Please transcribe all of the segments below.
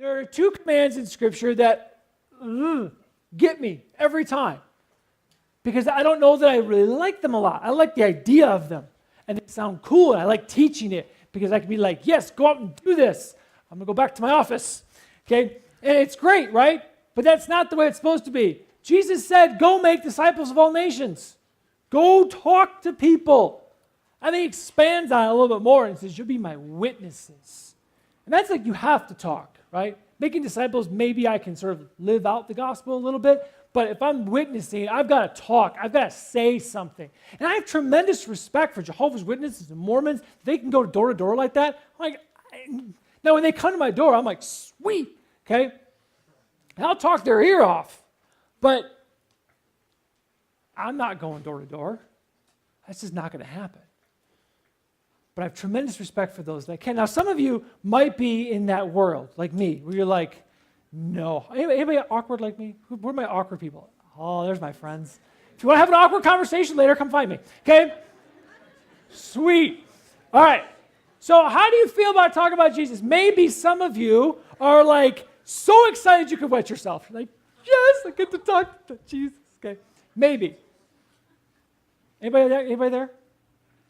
There are two commands in Scripture that get me every time because I don't know that I really like them a lot. I like the idea of them, and they sound cool, and I like teaching it because I can be like, yes, go out and do this. I'm going to go back to my office, okay? And it's great, right? But that's not the way it's supposed to be. Jesus said, go make disciples of all nations. Go talk to people. And he expands on it a little bit more and says, you'll be my witnesses. And that's like you have to talk, right? Making disciples, maybe I can sort of live out the gospel a little bit, but if I'm witnessing, I've got to talk. I've got to say something. And I have tremendous respect for Jehovah's Witnesses and Mormons. They can go door to door like that. Now, when they come to my door, I'm like, sweet, okay? And I'll talk their ear off, but I'm not going door to door. That's just not going to happen. But I have tremendous respect for those that can. Now, some of you might be in that world, like me, where you're like, no. Anybody awkward like me? Who are my awkward people? Oh, there's my friends. If you want to have an awkward conversation later, come find me, okay? Sweet. All right. So how do you feel about talking about Jesus? Maybe some of you are like so excited you could wet yourself. You're like, yes, I get to talk about Jesus. Okay. Maybe. Anybody there? Anybody there?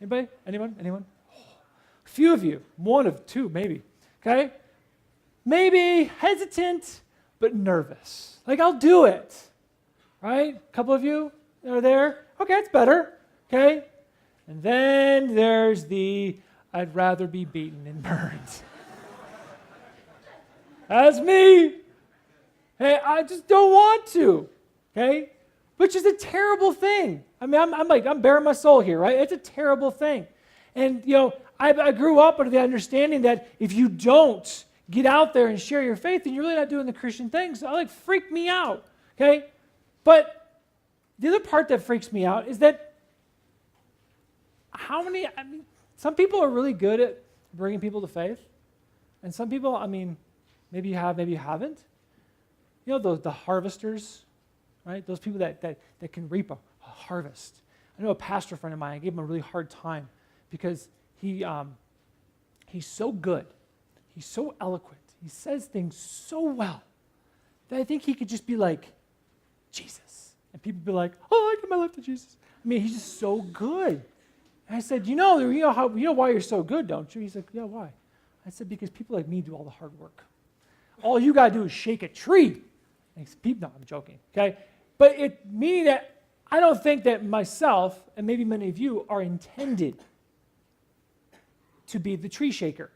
Anybody? Anyone? A few of you. One of two, maybe. Okay? Maybe hesitant, but nervous. Like, I'll do it. Right? A couple of you are there. Okay, that's better. Okay? And then there's the I'd rather be beaten and burned. That's me. Hey, I just don't want to. Okay? Which is a terrible thing. I mean, I'm bearing my soul here, right? It's a terrible thing. And, I grew up under the understanding that if you don't get out there and share your faith, then you're really not doing the Christian thing. So it freaked me out, okay? But the other part that freaks me out is that some people are really good at bringing people to faith. And some people, maybe you have, maybe you haven't. The harvesters, right? Those people that can reap a harvest. I know a pastor friend of mine, I gave him a really hard time because he's so good. He's so eloquent. He says things so well that I think he could just be like, Jesus. And people be like, oh, I give my life to Jesus. He's just so good. And I said, you know why you're so good, don't you? He's like, yeah, why? I said, because people like me do all the hard work. All you got to do is shake a tree. No, I'm joking, okay? But it meaning that I don't think that myself, and maybe many of you, are intended to be the tree shaker,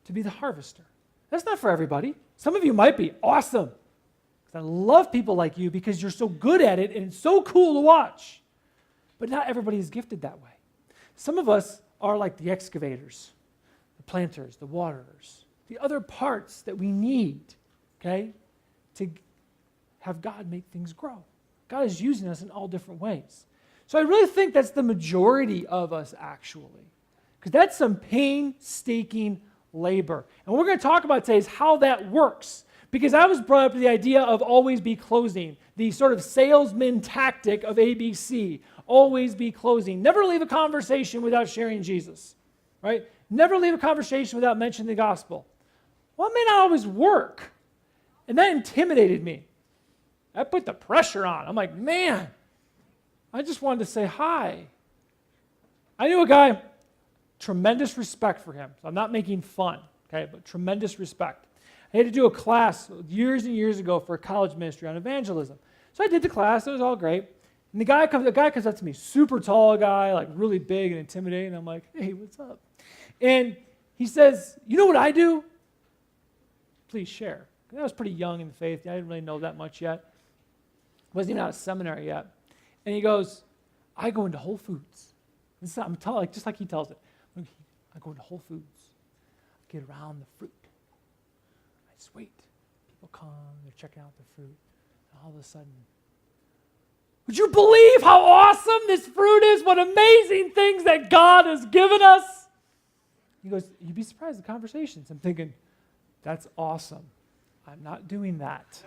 to be the harvester. That's not for everybody. Some of you might be awesome. I love people like you because you're so good at it and it's so cool to watch. But not everybody is gifted that way. Some of us are like the excavators, the planters, the waterers, the other parts that we need, okay, to have God make things grow. God is using us in all different ways. So I really think that's the majority of us, actually, because that's some painstaking labor. And what we're going to talk about today is how that works, because I was brought up to the idea of always be closing, the sort of salesman tactic of ABC, always be closing. Never leave a conversation without sharing Jesus, right? Never leave a conversation without mentioning the gospel. Well, it may not always work. And that intimidated me. That put the pressure on. I'm like, man, I just wanted to say hi. I knew a guy, tremendous respect for him. So I'm not making fun, okay, but tremendous respect. I had to do a class years and years ago for a college ministry on evangelism. So I did the class. It was all great. And the guy comes up to me, super tall guy, like really big and intimidating. I'm like, hey, what's up? And he says, you know what I do? Please share. I was pretty young in the faith. I didn't really know that much yet. Wasn't even out of seminary yet. And he goes, I go into Whole Foods. I'm telling, just like he tells it. I go into Whole Foods. I get around the fruit. I just wait. People come, they're checking out the fruit. And all of a sudden, would you believe how awesome this fruit is? What amazing things that God has given us? He goes, you'd be surprised at the conversations. I'm thinking, that's awesome. I'm not doing that.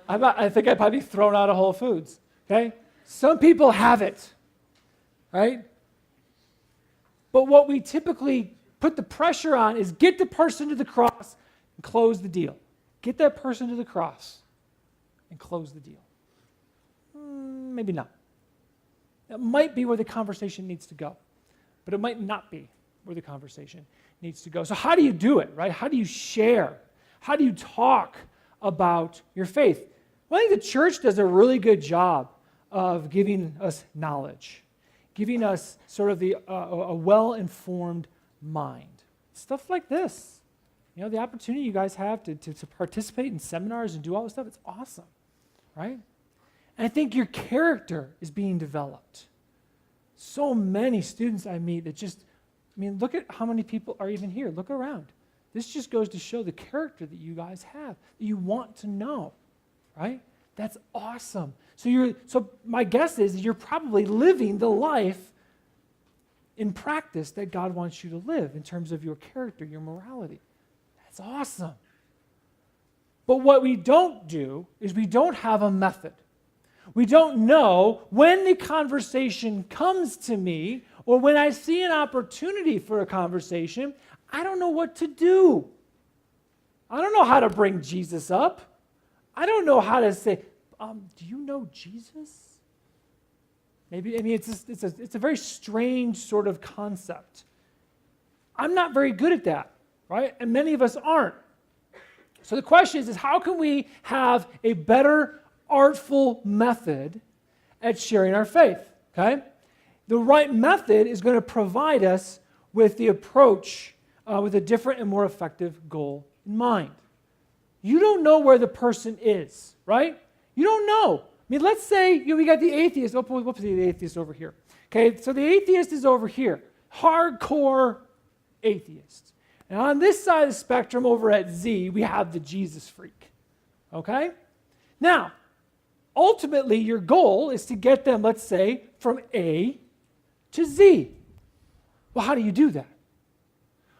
I think I'd probably be thrown out of Whole Foods, okay? Some people have it, right? But what we typically put put the pressure on is get the person to the cross and close the deal. Get that person to the cross and close the deal. Maybe not. That might be where the conversation needs to go, but it might not be where the conversation needs to go. So how do you do it, right? How do you share? How do you talk about your faith? Well, I think the church does a really good job of giving us knowledge, giving us sort of a well-informed mind. Stuff like this. You know, the opportunity you guys have to participate in seminars and do all this stuff, it's awesome, right? And I think your character is being developed. So many students I meet that look at how many people are even here. Look around. This just goes to show the character that you guys have, that you want to know, right? That's awesome. So my guess is you're probably living the life in practice that God wants you to live in terms of your character, your morality. That's awesome. But what we don't do is we don't have a method. We don't know when the conversation comes to me or when I see an opportunity for a conversation, I don't know what to do. I don't know how to bring Jesus up. I don't know how to say, do you know Jesus? Maybe, it's a very strange sort of concept. I'm not very good at that, right? And many of us aren't. So the question is how can we have a better artful method at sharing our faith, okay? The right method is going to provide us with the approach with a different and more effective goal in mind. You don't know where the person is, right? You don't know. Let's say we got the atheist. Whoops, the atheist over here. Okay, so the atheist is over here. Hardcore atheist. And on this side of the spectrum over at Z, we have the Jesus freak. Okay? Now, ultimately, your goal is to get them, let's say, from A to Z. Well, how do you do that?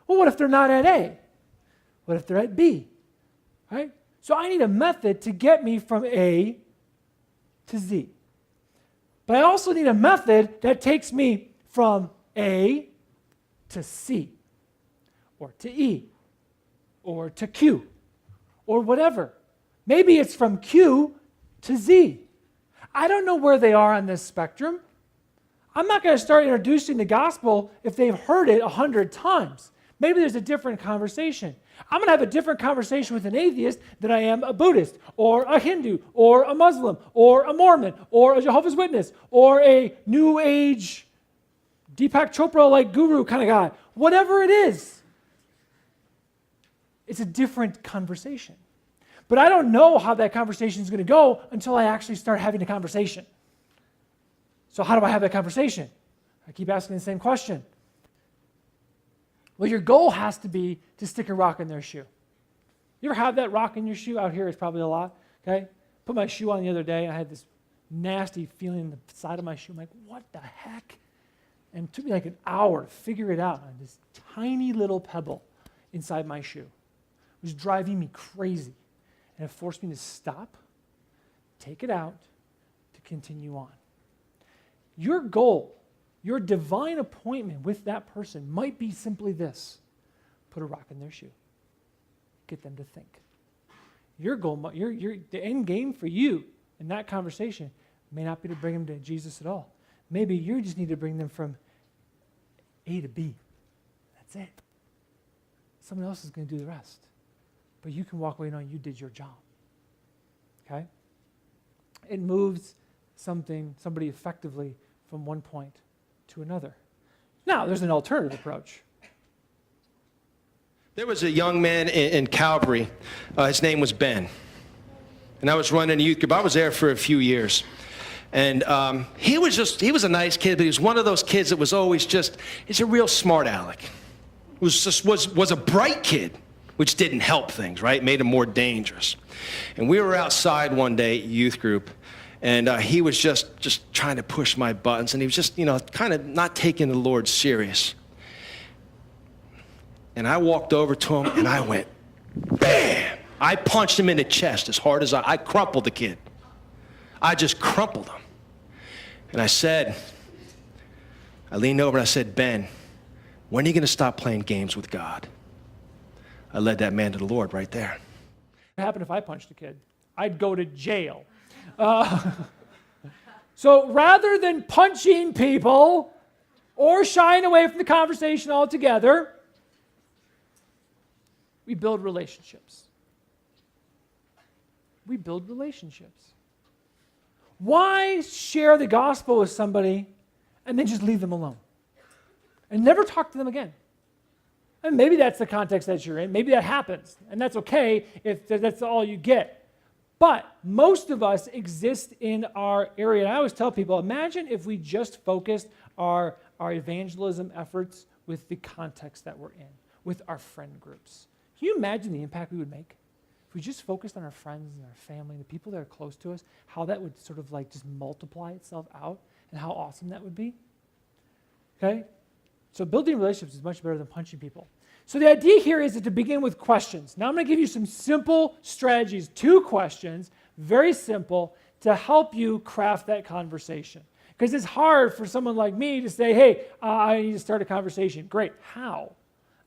Well, what if they're not at A? What if they're at B? Right? So I need a method to get me from A to Z. But I also need a method that takes me from A to C, or to E, or to Q, or whatever. Maybe it's from Q to Z. I don't know where they are on this spectrum. I'm not going to start introducing the gospel if they've heard it 100 times. Maybe there's a different conversation. I'm going to have a different conversation with an atheist than I am a Buddhist, or a Hindu, or a Muslim, or a Mormon, or a Jehovah's Witness, or a New Age Deepak Chopra-like guru kind of guy. Whatever it is, it's a different conversation. But I don't know how that conversation is going to go until I actually start having a conversation. So how do I have that conversation? I keep asking the same question. Well, your goal has to be to stick a rock in their shoe. You ever have that rock in your shoe? Out here, it's probably a lot, okay? Put my shoe on the other day, and I had this nasty feeling in the side of my shoe. I'm like, what the heck? And it took me like an hour to figure it out on this tiny little pebble inside my shoe. It was driving me crazy. And it forced me to stop, take it out, to continue on. Your goal, your divine appointment with that person might be simply this: put a rock in their shoe. Get them to think. Your goal, the end game for you in that conversation may not be to bring them to Jesus at all. Maybe you just need to bring them from A to B. That's it. Someone else is going to do the rest. But you can walk away knowing you did your job. Okay? It moves somebody effectively from one point to another. Now, there's an alternative approach. There was a young man in Calvary. His name was Ben. And I was running a youth group. I was there for a few years. And he was a nice kid, but he was one of those kids that was always he's a real smart aleck. Was a bright kid, which didn't help things, right? Made him more dangerous. And we were outside one day at youth group, and he was just trying to push my buttons, and he was just, kind of not taking the Lord serious. And I walked over to him, and I went, bam! I punched him in the chest as hard as I crumpled the kid. I just crumpled him. And I leaned over and I said, Ben, When are you going to stop playing games with God? I led that man to the Lord right there. What happened if I punched a kid? I'd go to jail. So rather than punching people or shying away from the conversation altogether, we build relationships. We build relationships. Why share the gospel with somebody and then just leave them alone and never talk to them again? And maybe that's the context that you're in. Maybe that happens, and that's okay if that's all you get. But most of us exist in our area. And I always tell people, imagine if we just focused our evangelism efforts with the context that we're in, with our friend groups. Can you imagine the impact we would make? If we just focused on our friends and our family and the people that are close to us, how that would sort of like just multiply itself out and how awesome that would be. Okay? So building relationships is much better than punching people. So the idea here is to begin with questions. Now I'm going to give you some simple strategies, 2 questions, very simple, to help you craft that conversation. Because it's hard for someone like me to say, hey, I need to start a conversation. Great. How?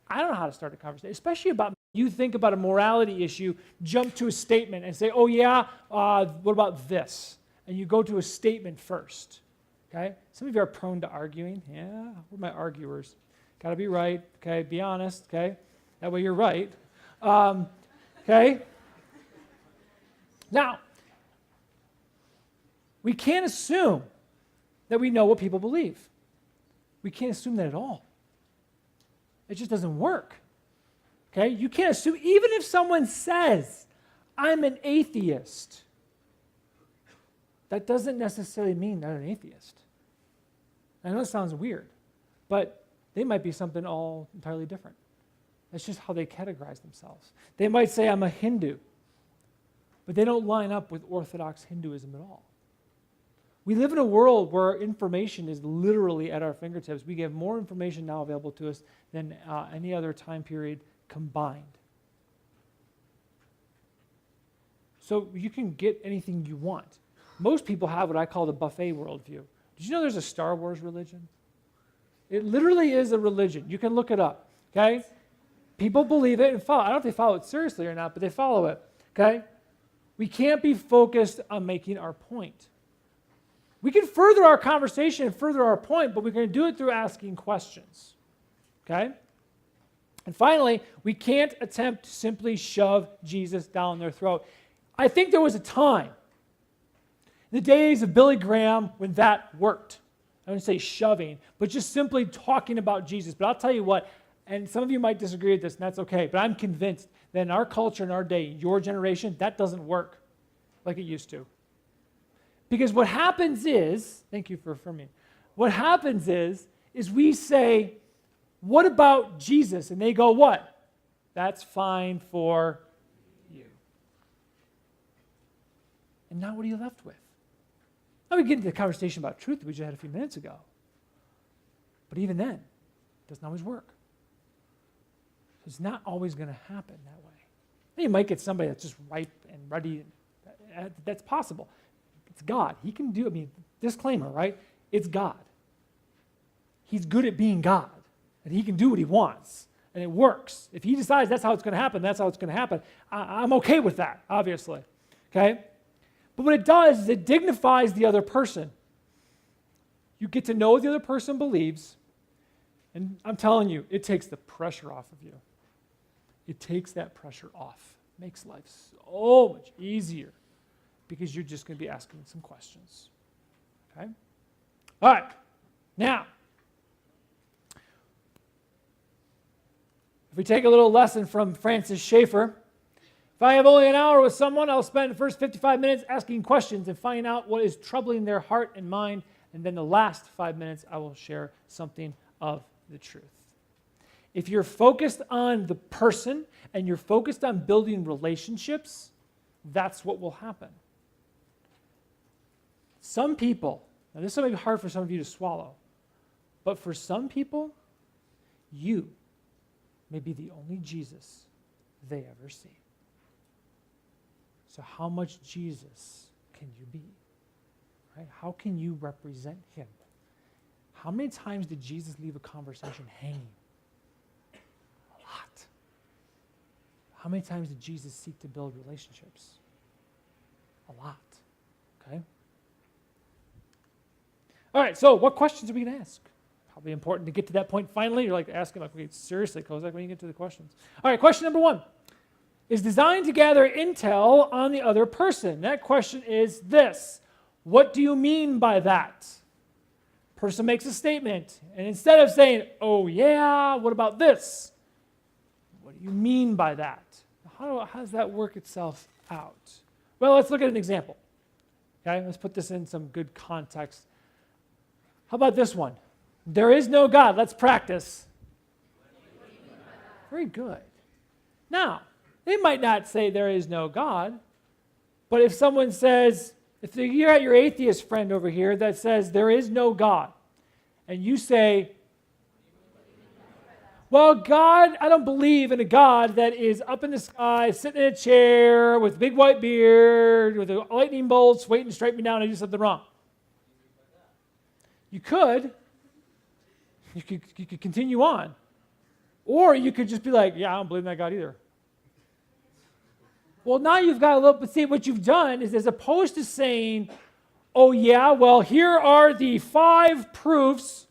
I don't know how to start a conversation, especially about you think about a morality issue, jump to a statement and say, oh yeah, what about this? And you go to a statement first. Okay? Some of you are prone to arguing. Yeah, we're my arguers. Got to be right. Okay? Be honest. Okay? That way you're right. Okay? Now, we can't assume that we know what people believe. We can't assume that at all. It just doesn't work. Okay? You can't assume, even if someone says, I'm an atheist, that doesn't necessarily mean they're an atheist. I know it sounds weird, but they might be something all entirely different. That's just how they categorize themselves. They might say, I'm a Hindu, but they don't line up with Orthodox Hinduism at all. We live in a world where information is literally at our fingertips. We have more information now available to us than any other time period combined. So you can get anything you want. Most people have what I call the buffet worldview. Did you know there's a Star Wars religion? It literally is a religion. You can look it up, okay? People believe it and follow. I don't know if they follow it seriously or not, but they follow it, okay? We can't be focused on making our point. We can further our conversation and further our point, but we're going to do it through asking questions, okay? And finally, we can't attempt to simply shove Jesus down their throat. I think there was a time, in the days of Billy Graham, when that worked. I wouldn't say shoving, but just simply talking about Jesus. But I'll tell you what, and some of you might disagree with this, and that's okay, but I'm convinced that in our culture, in our day, your generation, that doesn't work like it used to. Because what happens is, thank you for affirming, what happens is we say, what about Jesus? And they go, what? That's fine for you. And now what are you left with? Now we get into the conversation about truth that we just had a few minutes ago. But even then, it doesn't always work. So it's not always going to happen that way. And you might get somebody that's just ripe and ready. That's possible. It's God. He can do, disclaimer, right? It's God. He's good at being God. And he can do what he wants. And it works. If he decides that's how it's going to happen, that's how it's going to happen. I'm okay with that, obviously. Okay? But what it does is it dignifies the other person. You get to know what the other person believes. And I'm telling you, it takes the pressure off of you. It takes that pressure off. It makes life so much easier. Because you're just going to be asking some questions. Okay? All right. Now, if we take a little lesson from Francis Schaeffer, if I have only an hour with someone, I'll spend the first 55 minutes asking questions and finding out what is troubling their heart and mind, and then the last 5 minutes I will share something of the truth. If you're focused on the person and you're focused on building relationships, that's what will happen. Some people, now this may be hard for some of you to swallow, but for some people, you may be the only Jesus they ever see. So how much Jesus can you be? Right? How can you represent him? How many times did Jesus leave a conversation hanging? How many times did Jesus seek to build relationships? A lot. Okay? All right, so what questions are we going to ask? Probably important to get to that point finally. You're like asking, like, okay, seriously, Kozak, when you get to the questions. All right, question number 1 is designed to gather intel on the other person. That question is this: what do you mean by that? Person makes a statement, and instead of saying, oh yeah, what about this? What do you mean by that? How does that work itself out? Well, let's look at an example. Okay, let's put this in some good context. How about this one? There is no God. Let's practice. Very good. Now, they might not say there is no God, but if someone says, if you're at your atheist friend over here that says there is no God, and you say, well, God, I don't believe in a God that is up in the sky, sitting in a chair with a big white beard, with a lightning bolt, waiting to strike me down and I do something wrong. You could continue on. Or you could just be like, yeah, I don't believe in that God either. Well, now you've got a little, but see, what you've done is as opposed to saying, oh yeah, well, here are the 5 proofs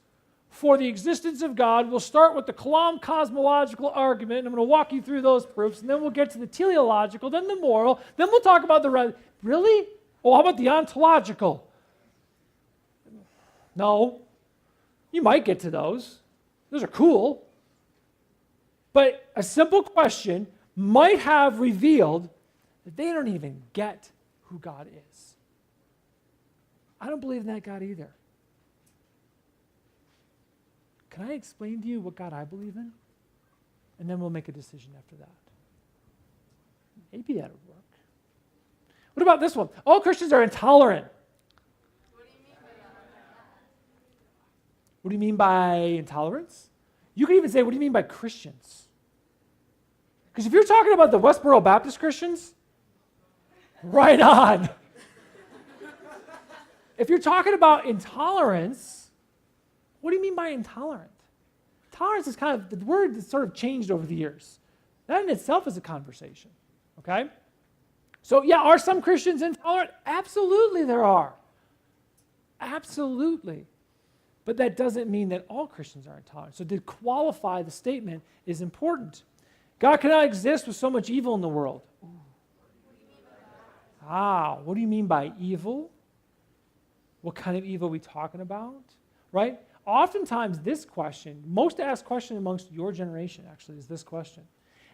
for the existence of God. We'll start with the Kalam cosmological argument, and I'm going to walk you through those proofs, and then we'll get to the teleological, then the moral, then we'll talk about the, really? Well, how about the ontological? No. You might get to those. Those are cool. But a simple question might have revealed that they don't even get who God is. I don't believe in that God either. Can I explain to you what God I believe in? And then we'll make a decision after that. Maybe that'll work. What about this one? All Christians are intolerant. What do you mean by intolerance? You could even say, what do you mean by Christians? Because if you're talking about the Westboro Baptist Christians, right on. If you're talking about intolerance, what do you mean by intolerant? Tolerance is kind of, the word has sort of changed over the years. That in itself is a conversation, okay? So yeah, are some Christians intolerant? Absolutely there are. Absolutely. But that doesn't mean that all Christians are intolerant. So to qualify the statement is important. God cannot exist with so much evil in the world. What do you mean by evil? What kind of evil are we talking about? Right? Oftentimes this question, most asked question amongst your generation actually is this question.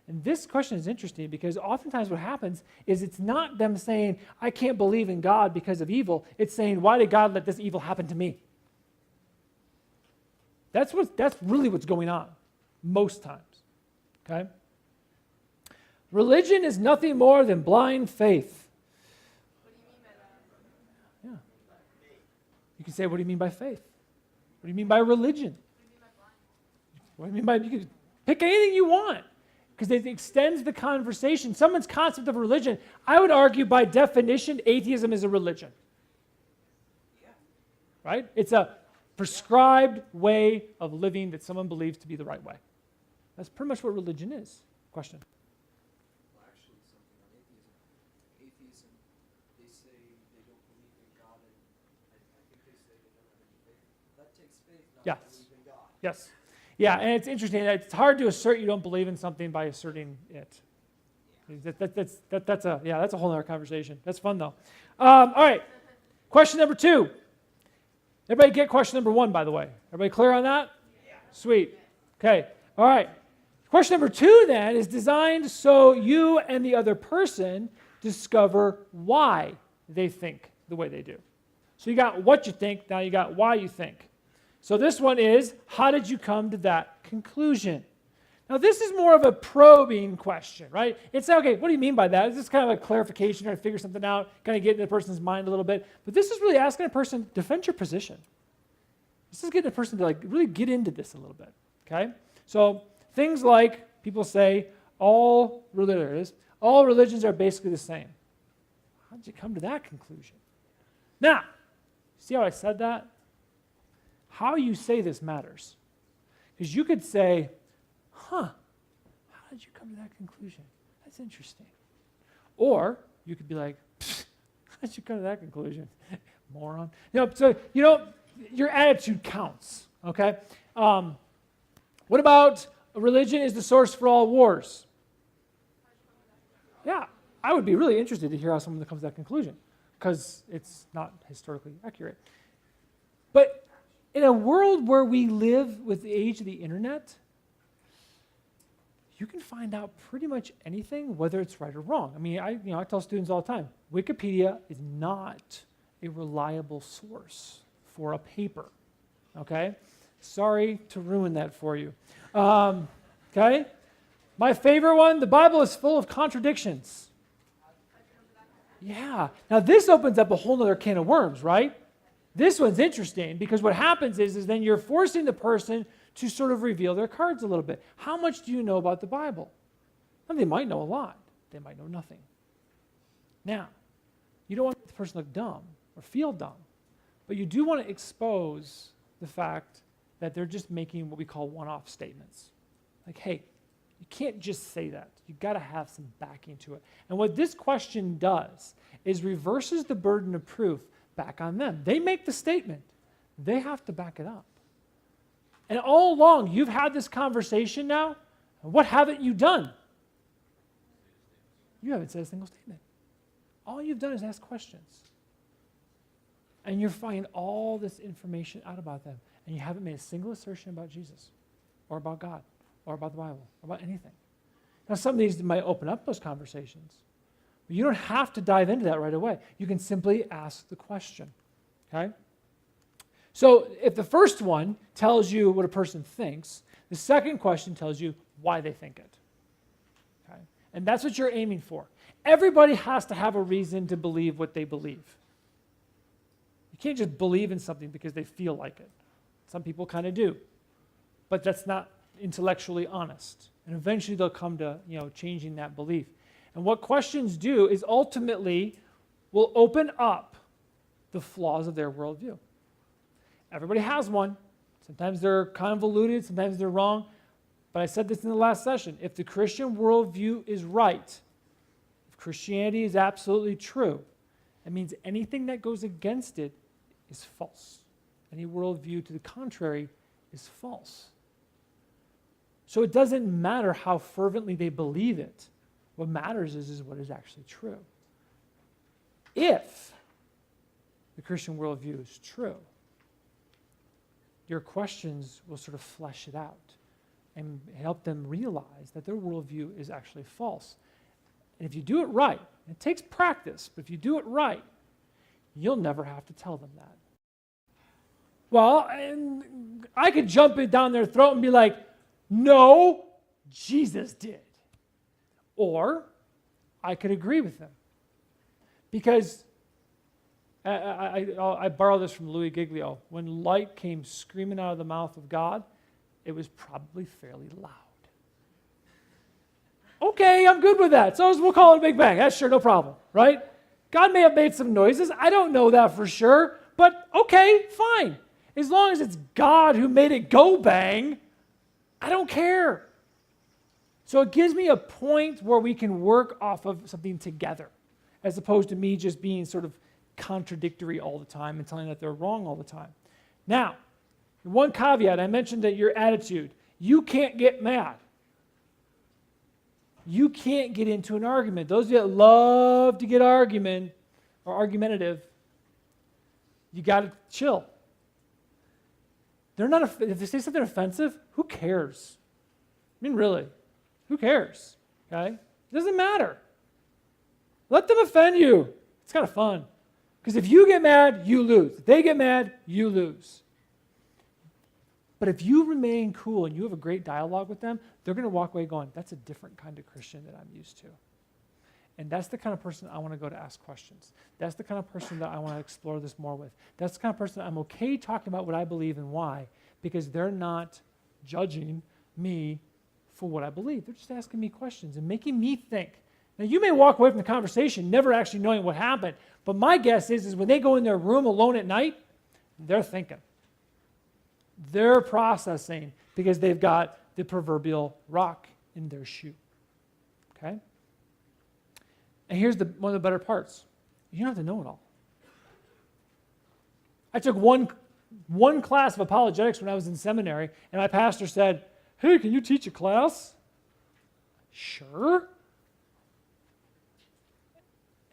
And this question is interesting because oftentimes what happens is it's not them saying, I can't believe in God because of evil. It's saying, why did God let this evil happen to me? That's really what's going on most times. Okay? Religion is nothing more than blind faith. What do you mean by that? Yeah. You can say, what do you mean by faith? What do you mean by religion? What do you mean by, you can pick anything you want because it extends the conversation. Someone's concept of religion, I would argue by definition, atheism is a religion. Right? It's a prescribed way of living that someone believes to be the right way. That's pretty much what religion is. Question? Well, actually, something on atheism. Atheism, they say they don't believe in God, and I think they say they don't have any faith. That takes faith, not Yes. to believe in God. Yes. Yeah, and it's interesting. It's hard to assert you don't believe in something by asserting it. That's a whole other conversation. That's fun, though. All right. Question number 2. Everybody get question number 1, by the way. Everybody clear on that? Yeah. Sweet. Okay. All right. Question number 2, then, is designed so you and the other person discover why they think the way they do. So you got what you think, now you got why you think. So this one is, how did you come to that conclusion? Now this is more of a probing question, right? It's okay, what do you mean by that? It's just kind of a clarification, trying to figure something out, kind of get into the person's mind a little bit. But this is really asking a person, defend your position. This is getting a person to really get into this a little bit, okay? So things like, people say, all religions are basically the same. How did you come to that conclusion? Now, see how I said that? How you say this matters. Because you could say, how did you come to that conclusion? That's interesting. Or you could be like, how'd you come to that conclusion? Moron. So, your attitude counts, okay? What about religion is the source for all wars? Yeah, I would be really interested to hear how someone comes to that conclusion, because it's not historically accurate. But in a world where we live with the age of the internet, you can find out pretty much anything, whether it's right or wrong. I mean, I tell students all the time, Wikipedia is not a reliable source for a paper, okay? Sorry to ruin that for you. Okay? My favorite one, the Bible is full of contradictions. Yeah. Now this opens up a whole other can of worms, right? This one's interesting because what happens is then you're forcing the person to sort of reveal their cards a little bit. How much do you know about the Bible? Well, they might know a lot. They might know nothing. Now, you don't want the person to look dumb or feel dumb, but you do want to expose the fact that they're just making what we call one-off statements. Like, hey, you can't just say that. You've got to have some backing to it. And what this question does is reverses the burden of proof back on them. They make the statement. They have to back it up. And all along, you've had this conversation now, and what haven't you done? You haven't said a single statement. All you've done is ask questions. And you're finding all this information out about them, and you haven't made a single assertion about Jesus, or about God, or about the Bible, or about anything. Now, some of these might open up those conversations, but you don't have to dive into that right away. You can simply ask the question, okay? So if the first one tells you what a person thinks, the second question tells you why they think it. Okay? And that's what you're aiming for. Everybody has to have a reason to believe what they believe. You can't just believe in something because they feel like it. Some people kind of do. But that's not intellectually honest. And eventually they'll come to, changing that belief. And what questions do is ultimately will open up the flaws of their worldview. Everybody has one. Sometimes they're convoluted, sometimes they're wrong. But I said this in the last session. If the Christian worldview is right, if Christianity is absolutely true, it means anything that goes against it is false. Any worldview to the contrary is false. So it doesn't matter how fervently they believe it. What matters is what is actually true. If the Christian worldview is true, your questions will sort of flesh it out and help them realize that their worldview is actually false. And if you do it right, it takes practice, but if you do it right, you'll never have to tell them that. Well, and I could jump it down their throat and be like, no, Jesus did. Or I could agree with them. Because I borrow this from Louis Giglio. When light came screaming out of the mouth of God, it was probably fairly loud. Okay, I'm good with that. So we'll call it a Big Bang. That's sure, no problem, right? God may have made some noises. I don't know that for sure. But okay, fine. As long as it's God who made it go bang, I don't care. So it gives me a point where we can work off of something together, as opposed to me just being sort of contradictory all the time and telling that they're wrong all the time. Now, one caveat, I mentioned that your attitude, you can't get mad. You can't get into an argument. Those of you that love to get argumentative, you got to chill. If they say something offensive, who cares? I mean, really, who cares? Okay? It doesn't matter. Let them offend you. It's kind of fun. Because if you get mad, you lose. If they get mad, you lose. But if you remain cool and you have a great dialogue with them, they're going to walk away going, that's a different kind of Christian that I'm used to. And that's the kind of person I want to go to ask questions. That's the kind of person that I want to explore this more with. That's the kind of person I'm okay talking about what I believe and why, because they're not judging me for what I believe. They're just asking me questions and making me think. Now, you may walk away from the conversation never actually knowing what happened, but my guess is when they go in their room alone at night, they're thinking. They're processing because they've got the proverbial rock in their shoe. Okay? And here's one of the better parts. You don't have to know it all. I took one class of apologetics when I was in seminary, and my pastor said, "Hey, can you teach a class?" Sure.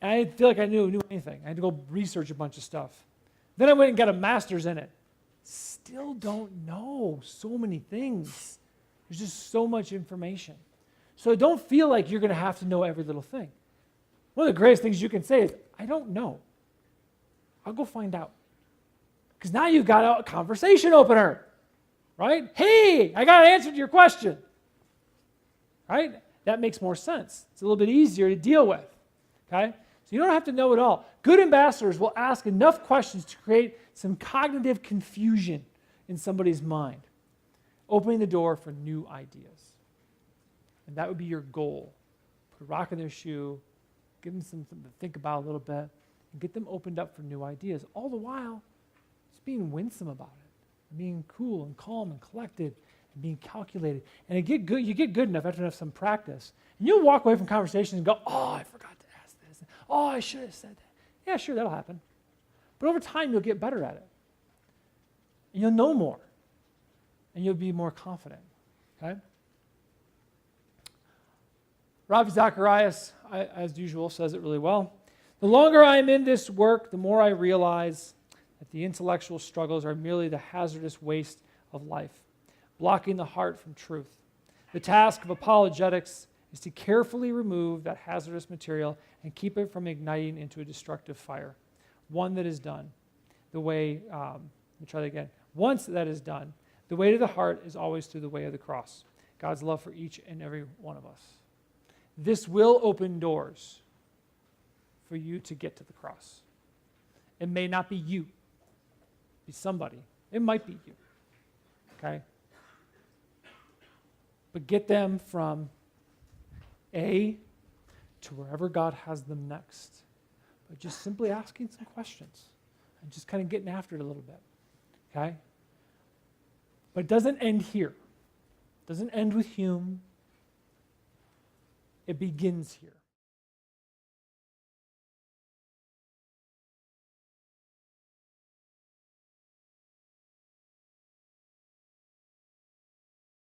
And I didn't feel like I knew anything. I had to go research a bunch of stuff. Then I went and got a master's in it. Still don't know so many things. There's just so much information. So don't feel like you're going to have to know every little thing. One of the greatest things you can say is, "I don't know. I'll go find out." Because now you've got a conversation opener, right? "Hey, I got an answer to your question." Right? That makes more sense. It's a little bit easier to deal with, okay? So you don't have to know it all. Good ambassadors will ask enough questions to create some cognitive confusion in somebody's mind, opening the door for new ideas. And that would be your goal. Put a rock in their shoe, give them something to think about a little bit, and get them opened up for new ideas. All the while, just being winsome about it, being cool and calm and collected, and being calculated. And you get good enough after some practice, and you'll walk away from conversations and go, "Oh, I forgot to ask this. Oh, I should have said that." Yeah, sure, that'll happen. But over time, you'll get better at it. And you'll know more. And you'll be more confident. Okay? Ravi Zacharias, as usual, says it really well. "The longer I am in this work, the more I realize that the intellectual struggles are merely the hazardous waste of life, blocking the heart from truth. The task of apologetics is to carefully remove that hazardous material and keep it from igniting into a destructive fire. One that is done, let me try that again. Once that is done, the way to the heart is always through the way of the cross, God's love for each and every one of us. This will open doors for you to get to the cross. It may not be you, be somebody. It might be you, okay? But get them from A to wherever God has them next. But just simply asking some questions and just kind of getting after it a little bit, okay? But it doesn't end here. It doesn't end with Hume. It begins here.